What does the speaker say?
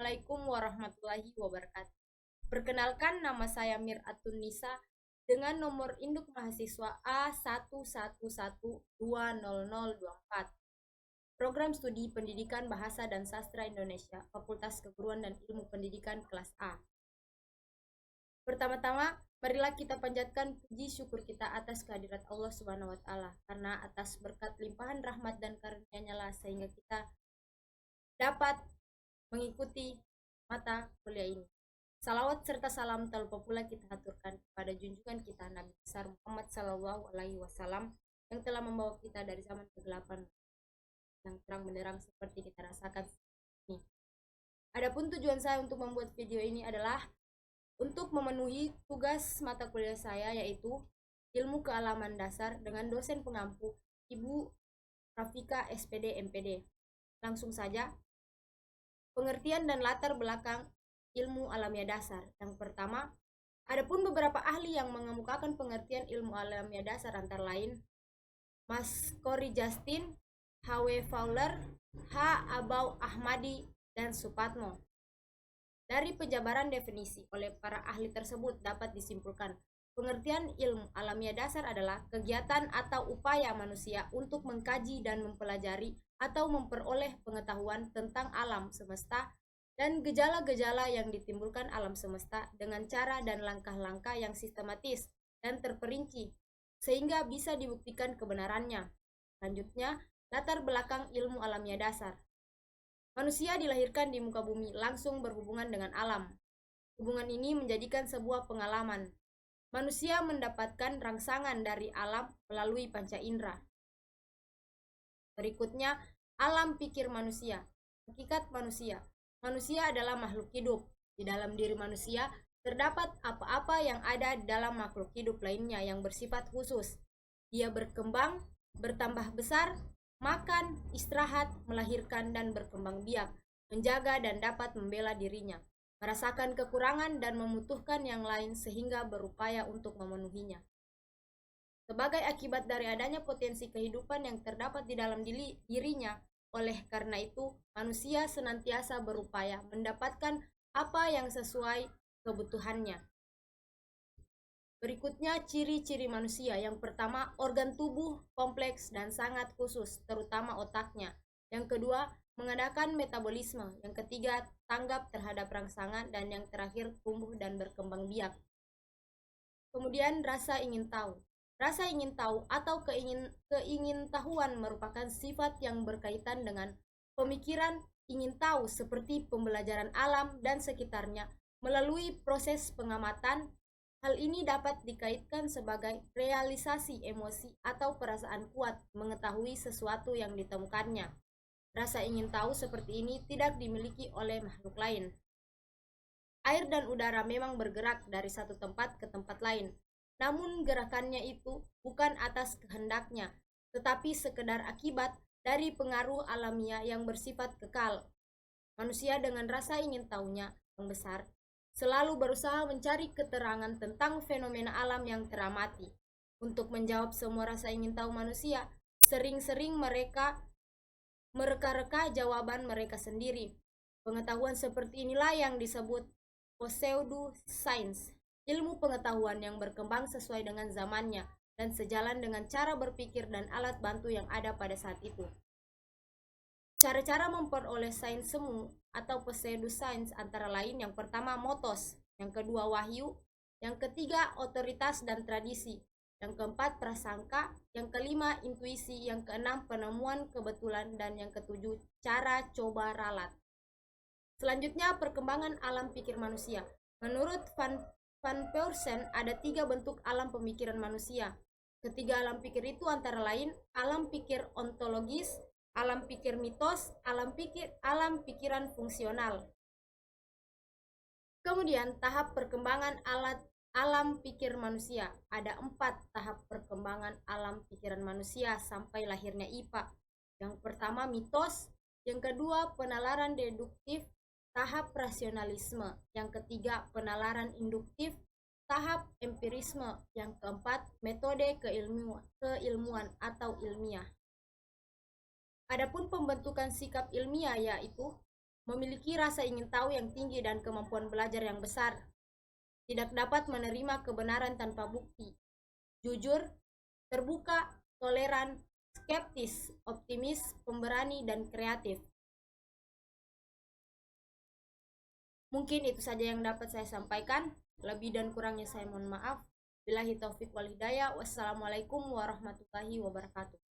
Assalamualaikum warahmatullahi wabarakatuh. Perkenalkan, nama saya Miratun Nisa dengan nomor induk mahasiswa A111200024. Program Studi Pendidikan Bahasa dan Sastra Indonesia, Fakultas Keguruan dan Ilmu Pendidikan kelas A. Pertama-tama, marilah kita panjatkan puji syukur kita atas kehadirat Allah Subhanahu wa taala, karena atas berkat limpahan rahmat dan karunia-Nya lah sehingga kita dapat mengikuti mata kuliah ini. Salawat serta salam tak lupa pula kita haturkan kepada junjungan kita Nabi besar Muhammad Sallallahu Alaihi Wasallam yang telah membawa kita dari zaman kegelapan yang terang benderang seperti kita rasakan ini. Adapun tujuan saya untuk membuat video ini adalah untuk memenuhi tugas mata kuliah saya, yaitu ilmu kealaman dasar dengan dosen pengampu Ibu Rafika SPD MPD. Langsung saja, pengertian dan latar belakang ilmu alamiah dasar. Yang pertama, adapun beberapa ahli yang mengemukakan pengertian ilmu alamiah dasar antara lain Mas Cory Justin, H.W. Fowler, H. Abau Ahmadi, dan Supatmo. Dari penjabaran definisi oleh para ahli tersebut dapat disimpulkan, pengertian ilmu alamiah dasar adalah kegiatan atau upaya manusia untuk mengkaji dan mempelajari atau memperoleh pengetahuan tentang alam semesta dan gejala-gejala yang ditimbulkan alam semesta dengan cara dan langkah-langkah yang sistematis dan terperinci, sehingga bisa dibuktikan kebenarannya. Selanjutnya, latar belakang ilmu alamiah dasar. Manusia dilahirkan di muka bumi langsung berhubungan dengan alam. Hubungan ini menjadikan sebuah pengalaman. Manusia mendapatkan rangsangan dari alam melalui panca indera. Berikutnya, alam pikir manusia. Hakikat manusia. Manusia adalah makhluk hidup. Di dalam diri manusia terdapat apa-apa yang ada dalam makhluk hidup lainnya yang bersifat khusus. Dia berkembang, bertambah besar, makan, istirahat, melahirkan, dan berkembang biak, menjaga dan dapat membela dirinya, merasakan kekurangan dan membutuhkan yang lain sehingga berupaya untuk memenuhinya. Sebagai akibat dari adanya potensi kehidupan yang terdapat di dalam dirinya, oleh karena itu, manusia senantiasa berupaya mendapatkan apa yang sesuai kebutuhannya. Berikutnya, ciri-ciri manusia. Yang pertama, organ tubuh kompleks dan sangat khusus, terutama otaknya. Yang kedua, mengadakan metabolisme. Yang ketiga, tanggap terhadap rangsangan. Dan yang terakhir, tumbuh dan berkembang biak. Kemudian, rasa ingin tahu. Rasa ingin tahu atau keingintahuan merupakan sifat yang berkaitan dengan pemikiran ingin tahu seperti pembelajaran alam dan sekitarnya melalui proses pengamatan. Hal ini dapat dikaitkan sebagai realisasi emosi atau perasaan kuat mengetahui sesuatu yang ditemukannya. Rasa ingin tahu seperti ini tidak dimiliki oleh makhluk lain. Air dan udara memang bergerak dari satu tempat ke tempat lain, namun gerakannya itu bukan atas kehendaknya, tetapi sekedar akibat dari pengaruh alamiah yang bersifat kekal. Manusia dengan rasa ingin tahunya yang besar selalu berusaha mencari keterangan tentang fenomena alam yang teramati. Untuk menjawab semua rasa ingin tahu manusia, sering-sering mereka mereka-reka jawaban mereka sendiri. Pengetahuan seperti inilah yang disebut pseudo-science, ilmu pengetahuan yang berkembang sesuai dengan zamannya dan sejalan dengan cara berpikir dan alat bantu yang ada pada saat itu. Cara-cara memperoleh sains semu atau pseudosains antara lain, yang pertama motos, yang kedua wahyu, yang ketiga otoritas dan tradisi, yang keempat prasangka, yang kelima intuisi, yang keenam penemuan kebetulan, dan yang ketujuh cara coba ralat. Selanjutnya, perkembangan alam pikir manusia. Menurut Van Peursen, ada 3 bentuk alam pemikiran manusia. Ketiga alam pikir itu antara lain alam pikir ontologis, alam pikir mitos, alam pikiran fungsional. Kemudian tahap perkembangan alam pikir manusia. Ada 4 tahap perkembangan alam pikiran manusia sampai lahirnya IPA. Yang pertama mitos, yang kedua penalaran deduktif, tahap rasionalisme, yang ketiga penalaran induktif, tahap empirisme, yang keempat metode keilmuan atau ilmiah. Adapun pembentukan sikap ilmiah yaitu memiliki rasa ingin tahu yang tinggi dan kemampuan belajar yang besar. Tidak dapat menerima kebenaran tanpa bukti. Jujur, terbuka, toleran, skeptis, optimis, pemberani, dan kreatif. Mungkin itu saja yang dapat saya sampaikan. Lebih dan kurangnya saya mohon maaf. Billahi taufik wal hidayah. Wassalamualaikum warahmatullahi wabarakatuh.